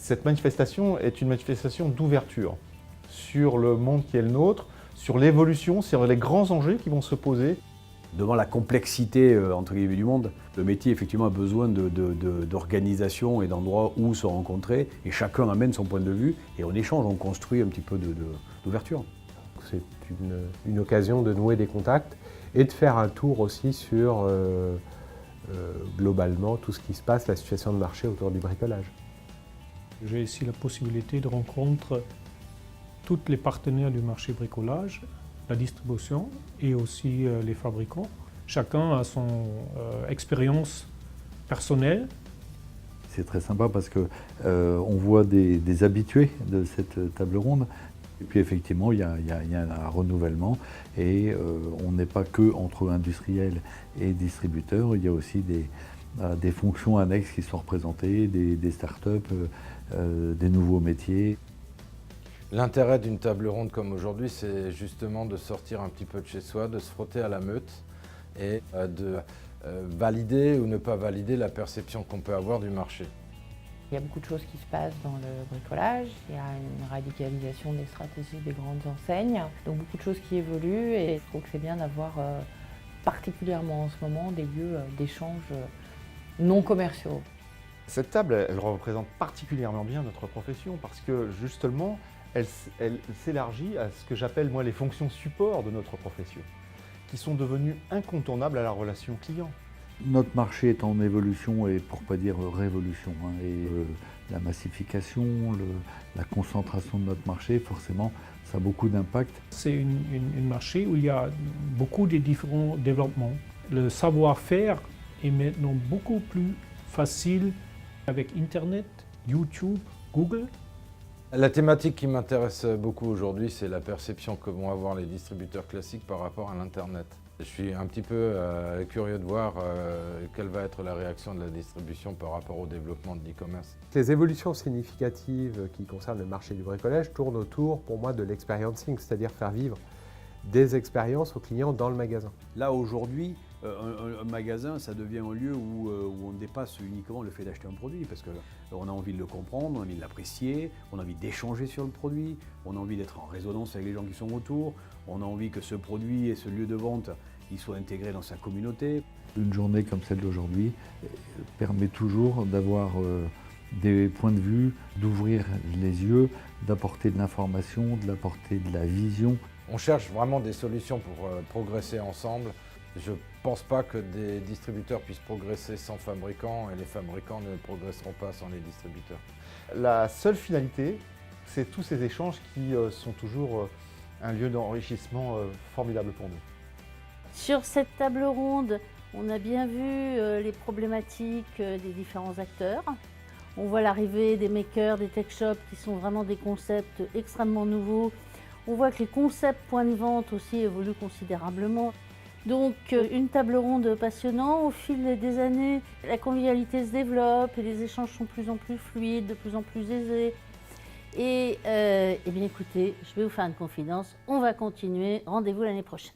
Cette manifestation est une manifestation d'ouverture sur le monde qui est le nôtre, sur l'évolution, sur les grands enjeux qui vont se poser. Devant la complexité entre guillemets du monde, le métier effectivement a besoin d'organisation et d'endroits où se rencontrer, et chacun amène son point de vue et on échange, on construit un petit peu d'ouverture. C'est une occasion de nouer des contacts et de faire un tour aussi sur globalement tout ce qui se passe, la situation de marché autour du bricolage. J'ai ici la possibilité de rencontrer tous les partenaires du marché bricolage, la distribution et aussi les fabricants. Chacun a son expérience personnelle. C'est très sympa parce qu'on voit des habitués de cette table ronde. Et puis effectivement, il y a un renouvellement et on n'est pas que entre industriels et distributeurs, il y a aussi des fonctions annexes qui sont représentées, des startups, des nouveaux métiers. L'intérêt d'une table ronde comme aujourd'hui, c'est justement de sortir un petit peu de chez soi, de se frotter à la meute et de valider ou ne pas valider la perception qu'on peut avoir du marché. Il y a beaucoup de choses qui se passent dans le bricolage, il y a une radicalisation des stratégies des grandes enseignes, donc beaucoup de choses qui évoluent et je trouve que c'est bien d'avoir particulièrement en ce moment des lieux d'échange non commerciaux. Cette table, elle représente particulièrement bien notre profession parce que justement, elle s'élargit à ce que j'appelle moi les fonctions support de notre profession, qui sont devenues incontournables à la relation client. Notre marché est en évolution et pour pas dire révolution. Et la massification, la concentration de notre marché, forcément, ça a beaucoup d'impact. C'est un marché où il y a beaucoup de différents développements. Le savoir-faire est maintenant beaucoup plus facile avec Internet, YouTube, Google. La thématique qui m'intéresse beaucoup aujourd'hui, c'est la perception que vont avoir les distributeurs classiques par rapport à l'Internet. Je suis un petit peu curieux de voir quelle va être la réaction de la distribution par rapport au développement de l'e-commerce. Les évolutions significatives qui concernent le marché du bricolage tournent autour, pour moi, de l'experiencing, c'est-à-dire faire vivre des expériences aux clients dans le magasin. Là aujourd'hui, un magasin, ça devient un lieu où on dépasse uniquement le fait d'acheter un produit, parce qu'on a envie de le comprendre, on a envie de l'apprécier, on a envie d'échanger sur le produit, on a envie d'être en résonance avec les gens qui sont autour, on a envie que ce produit et ce lieu de vente, il soit intégré dans sa communauté. Une journée comme celle d'aujourd'hui permet toujours d'avoir des points de vue, d'ouvrir les yeux, d'apporter de l'information, d'apporter de la vision. On cherche vraiment des solutions pour progresser ensemble. Je ne pense pas que des distributeurs puissent progresser sans fabricants et les fabricants ne progresseront pas sans les distributeurs. La seule finalité, c'est tous ces échanges qui sont toujours un lieu d'enrichissement formidable pour nous. Sur cette table ronde, on a bien vu les problématiques des différents acteurs. On voit l'arrivée des makers, des tech shops qui sont vraiment des concepts extrêmement nouveaux. On voit que les concepts points de vente aussi évoluent considérablement. Donc une table ronde passionnante. Au fil des années, la convivialité se développe et les échanges sont de plus en plus fluides, de plus en plus aisés. Et bien écoutez, je vais vous faire une confidence, on va continuer. Rendez-vous l'année prochaine.